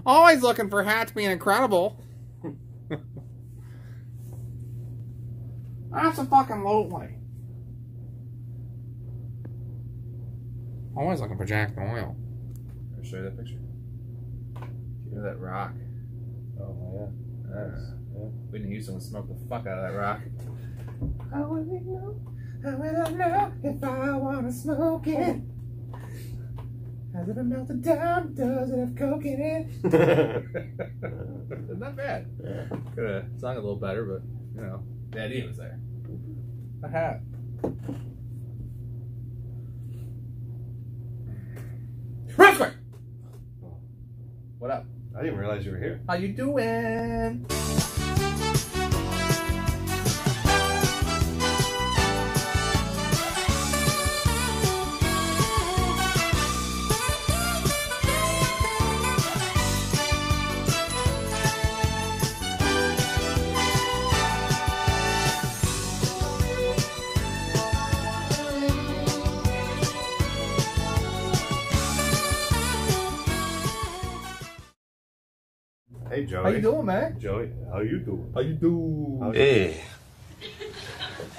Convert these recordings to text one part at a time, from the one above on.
Always looking for hats being incredible. Absolutely. Always looking for Jack Doyle. I'll show you that picture. You know that rock? Oh, yeah. Nice. Yeah. Whitney Houston would smoke the fuck out of that rock. How will we know? How will I know if I want to smoke it? Has it been melted down? Does it have coke in it? Not bad. Yeah. Could have sung a little better, but, you know, the idea was there. A hat. Roscoe! What up? I didn't realize you were here. How you doing? Hey, Joey. How you doing, man? Joey, how you doing? How you doing? Hey,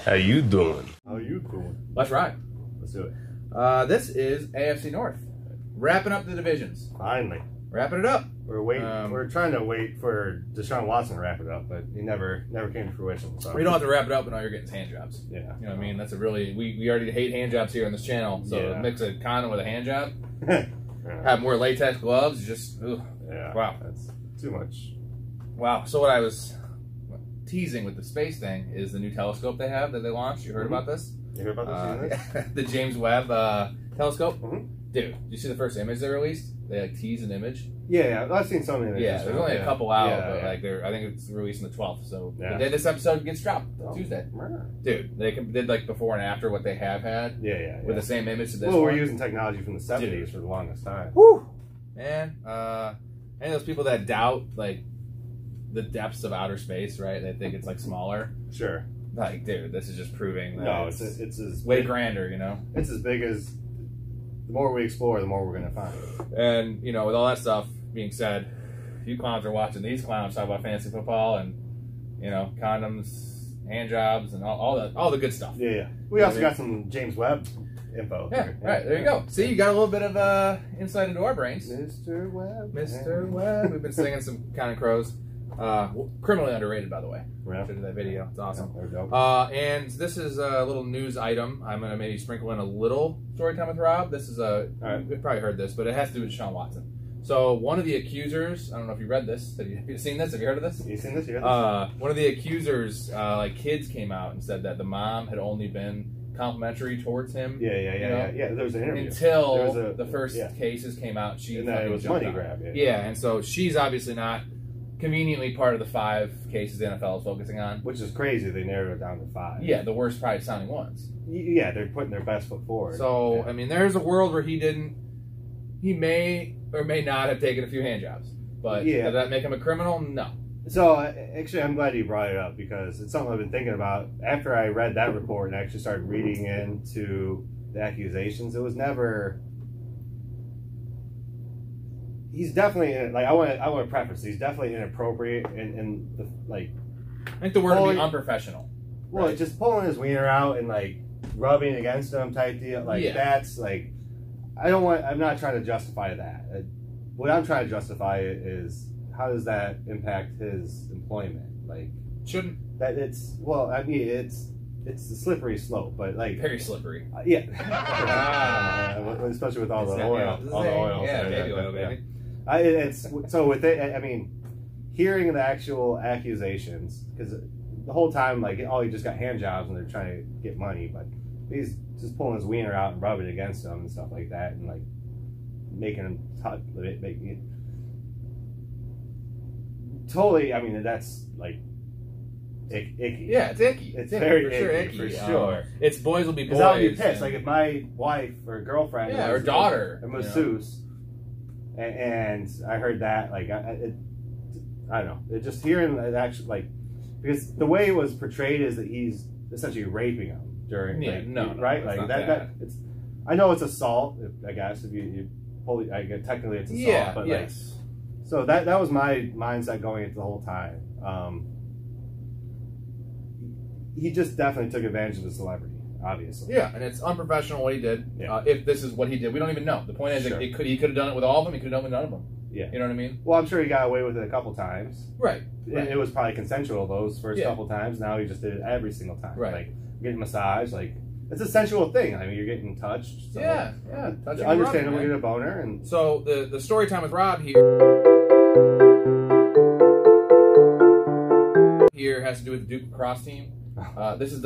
how you doing? How you doing? Let's ride. Let's do it. This is AFC North. Wrapping up the divisions. Finally. Wrapping it up. We're waiting. We're trying to wait for Deshaun Watson to wrap it up, but he never came to fruition. So. We don't have to wrap it up, but all you're getting is hand jobs. Yeah. You know what I mean? That's a really... We already hate hand jobs here on this channel, so Yeah. mix a condom with a hand job. Yeah. Have more latex gloves. Just... Ugh. Yeah. Wow. That's too much. Wow. So what I was teasing with the space thing is the new telescope they have that they launched. You heard about this? You heard about this? The James Webb telescope. Mm-hmm. Dude, did you see the first image they released? They like teased an image. Yeah, I've seen so many. Yeah, there's only a couple out, but yeah. like I think it's released on the 12th. So Yeah. the day this episode gets dropped, Oh, Tuesday. man. Dude, they did like before and after what they have had. Yeah. With the same image to this Well, we're one. using technology from the 70s Dude. for the longest time. Woo! Man, any of those people that doubt like the depths of outer space, right? They think it's like smaller. Sure. Like, dude, this is just proving that No, it's as way big, grander, you know? It's as big as the more we explore, the more we're going to find. And, you know, with all that stuff being said, you clowns are watching these clowns talk about fantasy football and, you know, condoms, hand jobs, and all the good stuff. Yeah. We also got some James Webb info. Yeah, right, there you go. See, you got a little bit of insight into our brains. Mr. Webb. Mr. Webb. We've been singing some Counting Crows. Criminally underrated, by the way. Yeah. Should do that video. It's awesome. They're dope. And this is a little news item. I'm going to maybe sprinkle in a little story time with Rob. This is you've probably heard this, but it has to do with Deshaun Watson. So one of the accusers, I don't know if you read this. Have you seen this? Have you heard of this? You seen this? One of the accusers, like kids came out and said that the mom had only been complimentary towards him. Yeah. There was an interview Until the first cases came out. And then it was money grab. Yeah, and so she's obviously not conveniently part of the 5 cases the NFL is focusing on. Which is crazy. They narrowed it down to 5. Yeah, the worst probably sounding ones. Yeah, they're putting their best foot forward. So, yeah. I mean, there's a world where he may or may not have taken a few hand jobs. But Yeah. did that make him a criminal? No. So, actually, I'm glad you brought it up because it's something I've been thinking about. After I read that report and actually started reading into the accusations, it was never... He's definitely, like, I want to preface, he's definitely inappropriate and like... I think the word would be unprofessional. Well, right? just pulling his wiener out and, like, rubbing against him type deal, like, that's, like... I'm not trying to justify that. What I'm trying to justify is how does that impact his employment? Like, shouldn't that it's well, I mean, it's a slippery slope, but like very slippery. Yeah, especially with all the oil, yeah, baby oil, baby. It's so with it. I mean, hearing the actual accusations because the whole time, like, he just got hand jobs and they're trying to get money, but he's just pulling his wiener out and rubbing it against him and stuff like that, and like making him making it totally. I mean, that's like icky. Yeah, it's icky. It's very icky, for sure. It's boys will be boys. Because I would be pissed. Like if my wife or girlfriend, or daughter, a masseuse, and I heard that, like I don't know. It just hearing it actually, like, because the way it was portrayed is that he's essentially raping him during, right? Like that. It's. I know it's assault. I guess if you pull, technically it's assault, but like. So that was my mindset going into the whole time. He just definitely took advantage of the celebrity, obviously. Yeah, and it's unprofessional what he did. Yeah. If this is what he did, we don't even know. The point is, Sure. he could have done it with all of them. He could have done it with none of them. Yeah. You know what I mean? Well, I'm sure he got away with it a couple times. Right. It was probably consensual those first couple times. Now he just did it every single time. Right. Like getting massage, like it's a sensual thing. I mean, you're getting touched. So Yeah. it's understandable to get a boner. And so the story time with Rob here has to do with the Duke lacrosse team. This is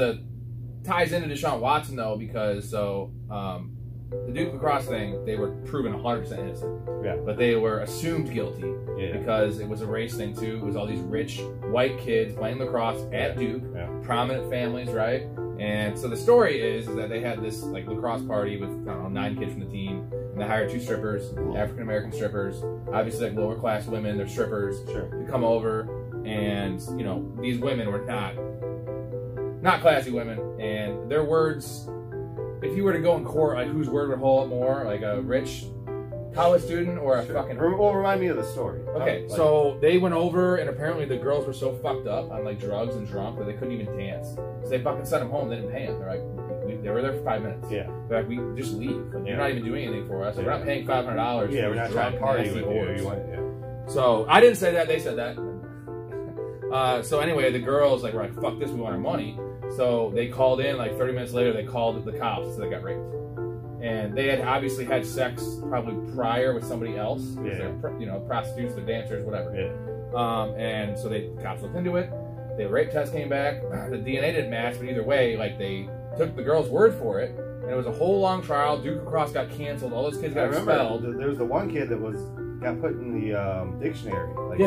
ties into Deshaun Watson though, because the Duke lacrosse thing, they were proven 100% innocent. Yeah. But they were assumed guilty because it was a race thing too. It was all these rich white kids playing lacrosse at Duke, prominent families, right? And so the story is that they had this like lacrosse party with, I don't know, 9 kids from the team, and they hired 2 strippers, African American strippers, obviously like lower class women, they're strippers, to come over, and you know, these women were not classy women, and their words, if you were to go in court, like whose word would hold up more, like a rich college student or a fucking... Well, remind me of the story. Okay, so they went over, and apparently the girls were so fucked up on like drugs and drunk that they couldn't even dance. So they fucking sent them home. They didn't pay them. They're like, they were there for 5 minutes. Yeah. They're like, we just leave. Like, you're not even doing anything for us. Like, we're not paying $500. Yeah, we're not trying to party with you. So I didn't say that. They said that. So anyway, the girls like were like, fuck this. We want our money. So they called in. Like 30 minutes later, they called the cops. So they got raped. And they had obviously had sex probably prior with somebody else. They're, you know, prostitutes, they're dancers, whatever. And so the cops looked into it. The rape test came back. The DNA didn't match, but either way, like they took the girl's word for it. And it was a whole long trial. Duke lacrosse got canceled. All those kids got expelled. There was the one kid that got put in the dictionary. Like,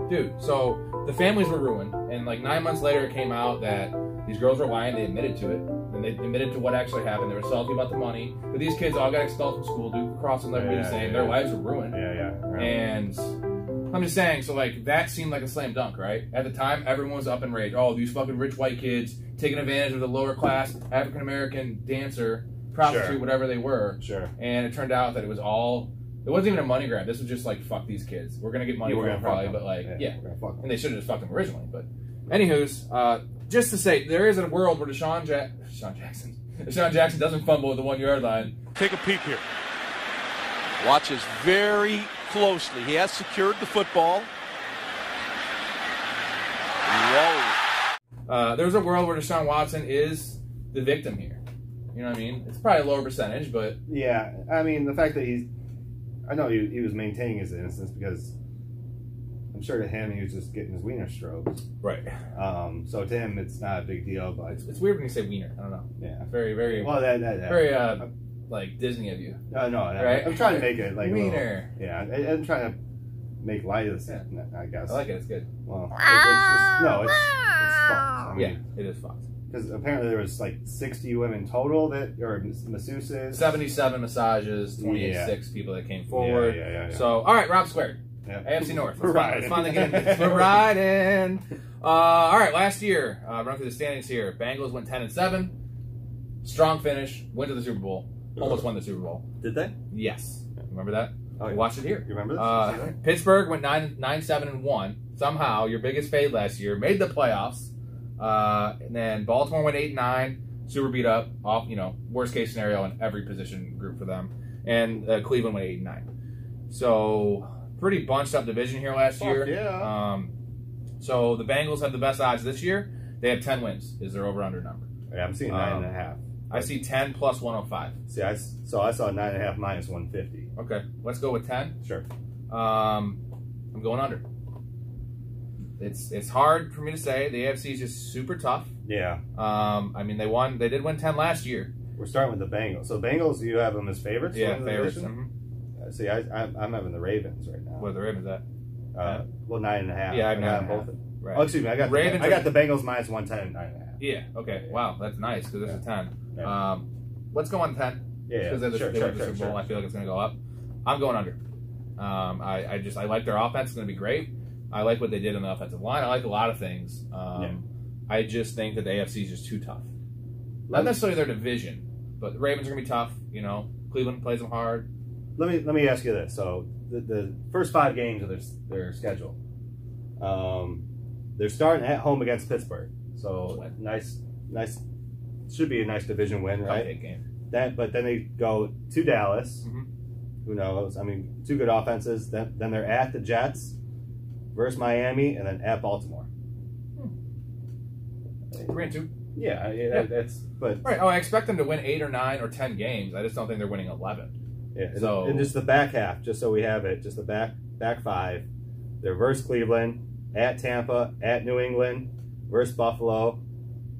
dude. So the families were ruined. And like 9 months later, it came out that these girls were lying. They admitted to it. And they admitted to what actually happened. They were salty about the money. But these kids all got expelled from school. Duke lacrosse will never be the same. Their lives were ruined. And I'm just saying, so like that seemed like a slam dunk, right? At the time, everyone was up in rage. Oh, these fucking rich white kids taking advantage of the lower class African American dancer, prostitute, whatever they were. And it turned out that it wasn't even a money grab. This was just like, fuck these kids. We're gonna get money for them probably, but like, and they should have just fucked them originally. But anywho's, just to say, there is a world where Deshaun Jackson doesn't fumble at the 1 yard line. Take a peek here. Watches very closely. He has secured the football. Whoa. There's a world where Deshaun Watson is the victim here. You know what I mean? It's probably a lower percentage, but... Yeah, I mean, the fact that I know he was maintaining his innocence because I'm sure to him he was just getting his wiener strokes. Right. So to him it's not a big deal, but... It's weird when you say wiener. I don't know. Yeah. Very, very... Well, very, like, Disney of you. No, right? I'm trying to make it like wiener. I'm trying to make light of this, I guess. I like it. It's good. Well, it's fucked. I mean, it is fucked. Because apparently there was like 60 women total or masseuses. 77 massages, 26 people that came forward. Yeah. So, all right, Rob squared. AFC North. Let's finally get into this. We're riding. All right, last year, run through the standings here. Bengals went 10-7. Strong finish. Went to the Super Bowl. Almost won the Super Bowl. Did they? Yes. Remember that? Oh, yeah. Watch it here. You remember this? Pittsburgh went 9-7-1. Somehow, your biggest fade last year, made the playoffs. And then Baltimore went 8-9. Super beat up. Off, worst case scenario in every position group for them. And Cleveland went 8-9. So pretty bunched up division here last year. Yeah. So the Bengals have the best odds this year. They have 10 wins. Is their over/under number? Yeah, I'm seeing 9.5. I see 10 plus 105. See, I saw 9.5 minus 150. Okay, let's go with 10. Sure. I'm going under. It's hard for me to say. The AFC is just super tough. Yeah. I mean, they did win 10 last year. We're starting with the Bengals. So Bengals, you have them as favorites? Yeah, favorites. See, I'm having the Ravens right now. What are the Ravens at? Well, 9.5. Yeah, I got both. Right. Oh, excuse me. I got the Bengals minus 110 9.5. Yeah. Okay. Wow, that's nice because there's a 10. Yeah. Let's go on 10. Yeah. Because they went the Super Bowl. I feel like it's going to go up. I'm going under. I like their offense. It's going to be great. I like what they did on the offensive line. I like a lot of things. I just think that the AFC is just too tough. Not necessarily their division, but the Ravens are going to be tough. Cleveland plays them hard. Let me ask you this. So the first 5 games of their schedule. They're starting at home against Pittsburgh, so nice. Should be a nice division win, right? Game. But then they go to Dallas. Mm-hmm. Who knows? I mean, 2 good offenses. Then they're at the Jets, versus Miami, and then at Baltimore. 3-2. Yeah. That's but right. Oh, I expect them to win 8 or 9 or 10 games. I just don't think they're winning 11. yeah. So and just the back half, just so we have it, just the back 5. They're versus Cleveland, at Tampa, at New England, versus Buffalo,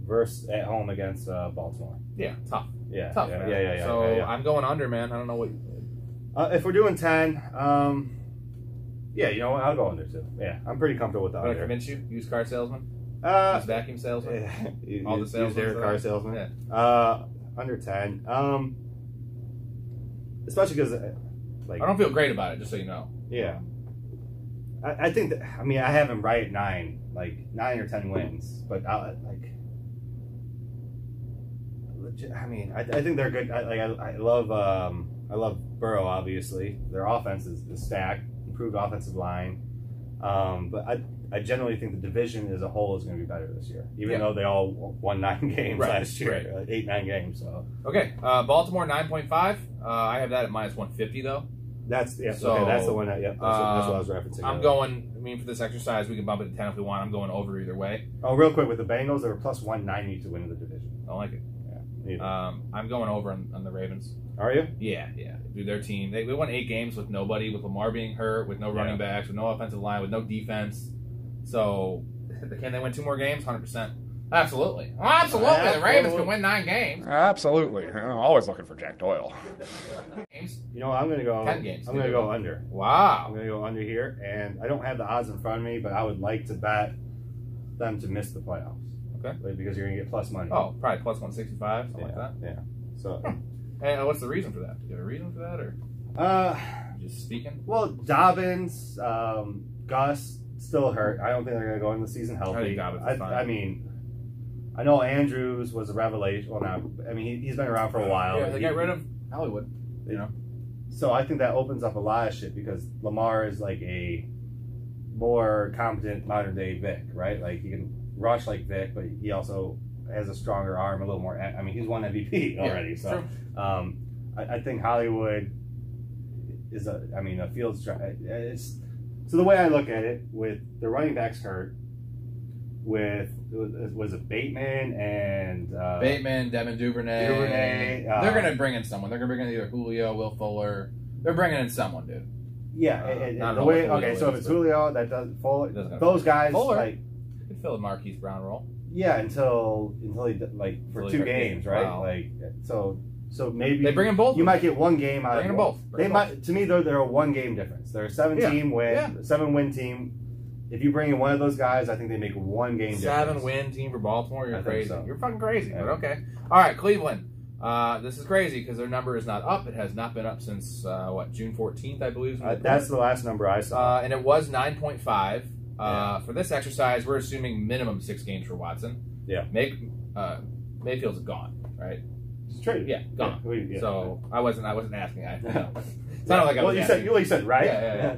versus at home against Baltimore. Yeah, tough. Yeah, Tough. yeah, Man. yeah. So yeah. I'm going under, man. I don't know what. If we're doing 10, yeah, you know what? I'll go under too. Yeah, I'm pretty comfortable with the Did I under. convince you? Used car salesman? Used vacuum salesman? All the Used salesmen. car salesman. Yeah. Under 10. Especially because, like, I don't feel great about it, just so you know. yeah. I think that, I mean, I have him right at 9, like 9 or 10 wins, but I mean, I think they're good. I love Burrow, obviously. Their offense is stacked, improved offensive line. But I generally think the division as a whole is going to be better this year, even though they all won 9 games last year, 8-9 games. So okay, Baltimore 9.5. I have that at minus 150 though. that's So, okay. That's the one. That's what I was referencing. I'm going. I mean, for this exercise, we can bump it to 10 if we want. I'm going over either way. Oh, real quick with the Bengals, they were plus 190 to win the division. I don't like it. Yeah. I'm going over on the Ravens. Are you? Yeah. Dude, their team. They won 8 games with nobody, with Lamar being hurt, with no running backs, with no offensive line, with no defense. So, can they win 2 more games? 100%. Absolutely. The Ravens can win 9 games. Absolutely. Always looking for Jack Doyle. You know, I'm going to go 10 games. I'm going to go under. Wow. I'm going to go under here, and I don't have the odds in front of me, but I would like to bet them to miss the playoffs. Okay. Like, because you're going to get plus money. Oh, probably plus 165, something like that. Yeah. So, And what's the reason for that? Do you have a reason for that, or just speaking? well, Dobbins, Gus still hurt. I don't think they're going to go into the season healthy. I think Dobbins is fine. I mean, I know Andrews was a revelation. Well, not. I mean, he's been around for a while. Yeah, they got rid of Hollywood. You know. So I think that opens up a lot of shit because Lamar is like a more competent modern day Vic, right? Like he can rush like Vic, but he also has a stronger arm, a little more. I mean, he's won MVP already. So I think Hollywood is a field stretch. So the way I look at it, with the running backs hurt, was it Bateman and Bateman, Devin Duvernay. They're going to bring in someone. They're going to bring in either Julio, Will Fuller. They're bringing in someone, dude. Yeah, not the way. Julio Okay, so if it's Julio, that does Fuller. Those Fuller. guys Fuller like could fill a Marquise Brown role. Yeah, until he for 2 games, right? Wow. Like so maybe They bring in both. You might get 1 game out of them both. both. They might. To me, though, they're a 1-game difference. They're a 7-win team. If you bring in one of those guys, I think they make 1 game difference. 7-win team for Baltimore. You're I think crazy. so. You're fucking crazy. Yeah. But okay. All right, Cleveland. This is crazy because their number is not up. It has not been up since June 14th, I believe. That's the last number I saw. And it was 9.5. For this exercise, we're assuming minimum 6 games for Watson. Yeah. Mayfield's gone, right? It's traded. Yeah, gone. Yeah. So I wasn't asking. It sounded like I was. You said right. Yeah.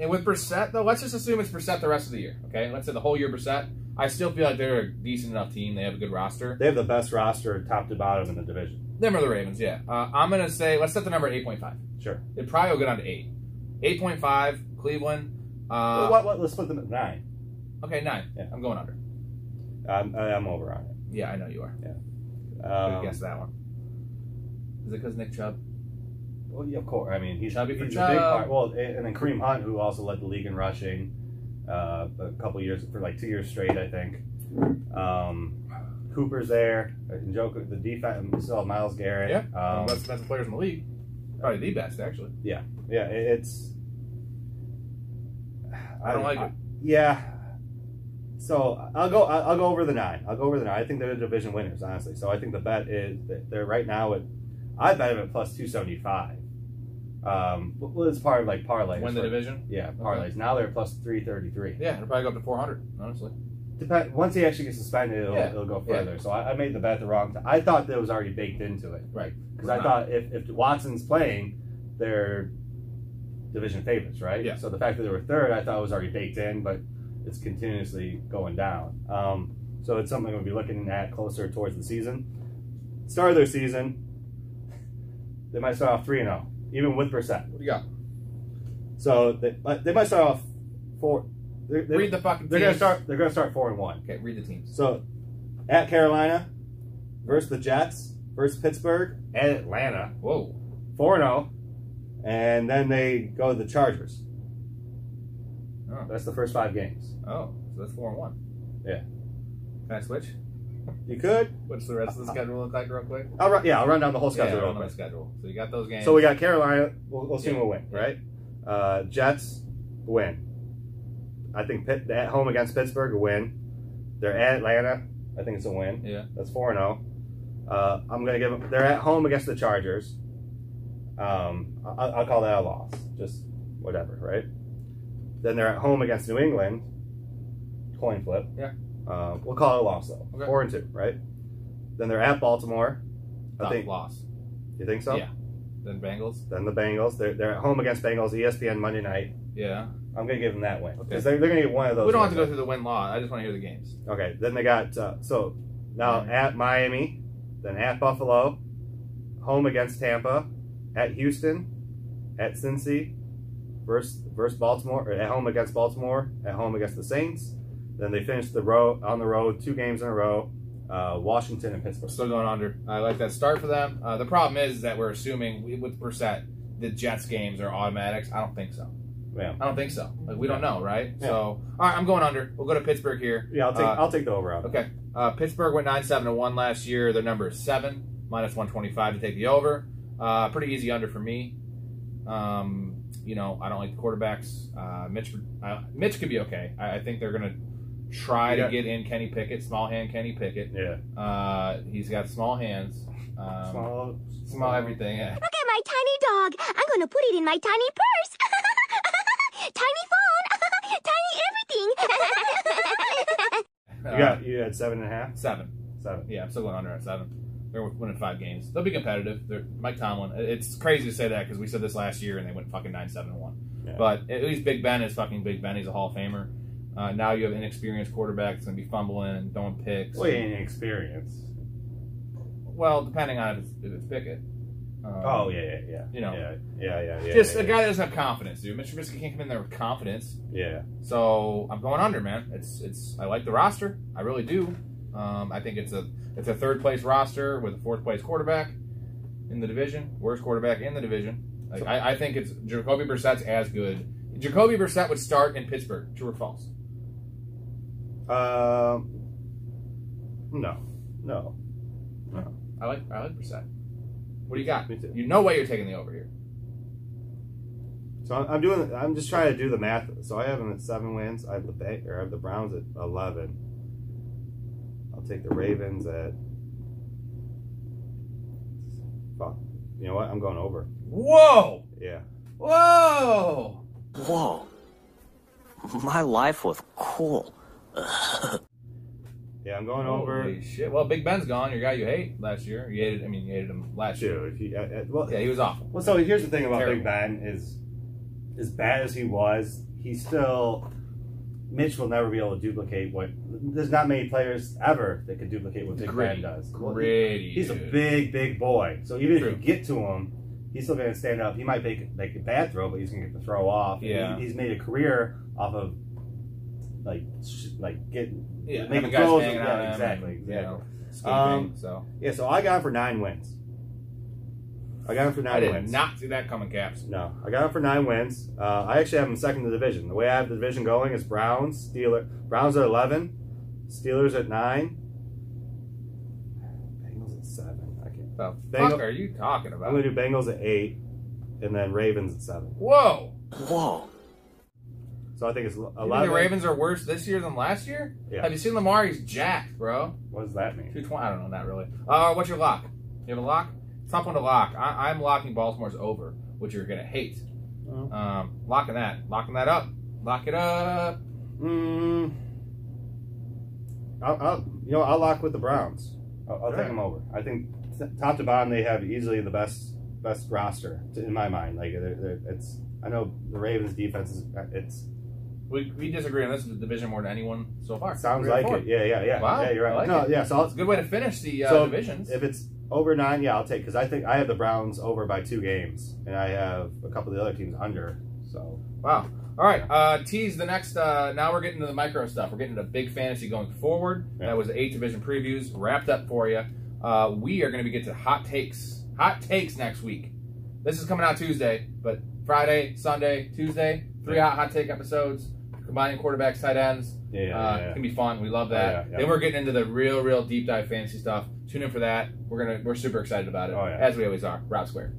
And with Brissett, though, let's just assume it's Brissett the rest of the year. Okay, let's say the whole year Brissett. I still feel like they're a decent enough team. They have a good roster. They have the best roster, top to bottom, in the division. Them are the Ravens. Yeah. I'm gonna say let's set the number at 8.5. Sure. It'd probably go down to 8. 8.5. Cleveland. Let's split them at 9. Okay, 9. Yeah. I'm going under. I'm over on it. Yeah, I know you are. Yeah. Could have guessed that one. Is it because Nick Chubb? Well, yeah, of course. I mean, he's Chubby for a big Chubb. part. Well, and then Kareem Hunt, who also led the league in rushing a couple years, for like 2 years straight, I think. Cooper's there. Njoku, the defense, we still have Myles Garrett. Yeah. Best defensive players in the league. Probably the best, actually. Yeah. It's. I don't like it. Yeah. So I'll go over the 9. I'll go over the 9. I think they're the division winners, honestly. So I think the bet is that they're right now at. I bet them at plus 275. Well, it's part of like parlays. Win the division? Yeah, parlays. Okay. Now they're at plus 333. Yeah, it'll probably go up to 400, honestly. Once he actually gets suspended, it'll go further. Yeah. So I made the bet the wrong time. I thought that was already baked into it. Right. Because I thought if Watson's playing, they're division favorites, right? Yeah. So the fact that they were third, I thought was already baked in, but it's continuously going down. So it's something we'll be looking at closer towards the season. Start of their season, they might start off 3-0, even with Brissett. What do you got? So they might start off 4. Read the fucking They're teams. gonna start 4-1. Okay, read the teams. So at Carolina versus the Jets versus Pittsburgh and Atlanta, Whoa. 4-0, and then they go to the Chargers. Oh. That's the first 5 games. Oh, so that's 4-1. Yeah. Can I switch? You could. What's the rest of the schedule look like real quick? I'll run down the whole schedule Yeah, real run the quick. schedule. So you got those games. So we got Carolina. We'll assume Yeah. we'll win, right? Jets win. I think Pitt at home against Pittsburgh a win. They're at Atlanta. I think it's a win. Yeah. That's 4-0. I'm gonna give them. They're at home against the Chargers. I'll call that a loss. Just whatever, right? Then they're at home against New England. Coin flip. Yeah. We'll call it a loss though. Okay. 4-2, right? Then they're at Baltimore. I think. Loss. You think so? Yeah. Then Bengals. Then the Bengals. They're at home against Bengals. ESPN Monday night. Yeah. I'm gonna give them that win Okay. because they're gonna get one of those. We don't have to wins. go through the win-loss. I just want to hear the games. Okay. Then they got so now at Miami, then at Buffalo, home against Tampa, at Houston, at Cincy, versus Baltimore, or at home against Baltimore, at home against the Saints. Then they finished on the road 2 games in a row, Washington and Pittsburgh. Still going under. I like that start for them. The problem is that we're assuming with Brissett the Jets games are automatics. I don't think so. Yeah. I don't think so. Like, we don't know, right? Yeah. So, all right, I'm going under. We'll go to Pittsburgh here. Yeah, I'll take the over out. Okay. Pittsburgh went 9-7-1 last year. Their number is 7, minus 125 to take the over. Pretty easy under for me. You know, I don't like the quarterbacks. Mitch could be okay. I think they're going to try to get in Kenny Pickett, small hand Kenny Pickett. Yeah. He's got small hands. Small everything. Yeah. Look at my tiny dog. I'm going to put it in my tiny purse. Tiny phone. Tiny everything. You had 7.5? 7. 7. Yeah, I'm still going under at 7. They're winning 5 games. They'll be competitive. They're Mike Tomlin. It's crazy to say that because we said this last year and they went fucking 9-7-1. Yeah. But at least Big Ben is fucking Big Ben. He's a Hall of Famer. Now you have an inexperienced quarterback that's going to be fumbling and throwing picks. Well, he ain't experienced. Well, depending on if it's Pickett. Yeah. You know. Yeah. Just a guy that doesn't have confidence, dude. Mitch Trubisky can't come in there with confidence. Yeah. So I'm going under, man. It's I like the roster. I really do. I think it's a 3rd place roster with a 4th place quarterback in the division. Worst quarterback in the division. Like, I think it's Jacoby Brissett's as good. Jacoby Brissett would start in Pittsburgh. True or false? No. I like Brissett. What do you got? Me too. You no way you're taking the over here. So I'm just trying to do the math. So I have them at 7 wins. I have the Browns at 11. I'll take the Ravens at. Fuck. You know what? I'm going over. Whoa! Yeah. Whoa! Whoa. My life was cool. Yeah, I'm going Holy over. shit. Well, Big Ben's gone. Your guy you hate last year. You hated him last year. Dude, Yeah, he was awful. Well, so here's the thing about Terrible. Big Ben is, as bad as he was, he's still. Mitch will never be able to duplicate what. There's not many players ever that can duplicate what Big Ben does. Gritty. He's dude. a big boy. So even True. if you get to him, he's still going to stand up. He might make a bad throw, but he's going to get the throw off. Yeah. He's made a career off of getting having making guys throws. hanging on Yeah, him exactly. and, you know, Exactly. escaping, Yeah, so I got him for 9 wins. I got him for 9 I did wins. not see that coming, Caps. No, I got him for 9 wins. I actually have him second in the division. The way I have the division going is Browns, Steelers. Browns at 11, Steelers at 9, Bengals at 7. I can't. The Bengal- fuck are you talking I'm about? gonna do Bengals at 8, and then Ravens at 7. Whoa! Whoa. So I think it's You think 11. the Ravens are worse this year than last year? Yeah. Have you seen Lamar? He's jacked, bro. What does that mean? 220. I don't know, not really. What's your lock? You have a lock? It's not one to lock. I'm locking Baltimore's over, which you're gonna hate. Oh. Locking that up. Lock it up. I'll lock with the Browns. I'll take Right. them over. I think top to bottom they have easily the best roster in my mind. Like I know the Ravens' defense is We disagree on this division more than anyone so far. sounds We're like at 4. it. Yeah. Wow, Yeah, you're right. I like no, it. yeah. So It's a good way to finish the divisions. If it's over 9, yeah, I'll take because I think I have the Browns over by 2 games, and I have a couple of the other teams under. So Wow. All right. Tease the next. Now we're getting to the micro stuff. We're getting to big fantasy going forward. Yeah. That was the 8 division previews wrapped up for you. We are going to be getting to hot takes. Hot takes next week. This is coming out Tuesday, but Friday, Sunday, Tuesday, 3 hot take episodes, combining quarterbacks, tight ends. Yeah. It's gonna be fun. We love that. Yeah. Then we're getting into the real deep dive fantasy stuff. Tune in for that. We're super excited about it, as we always are. Rob Square.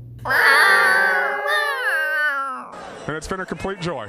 And it's been a complete joy.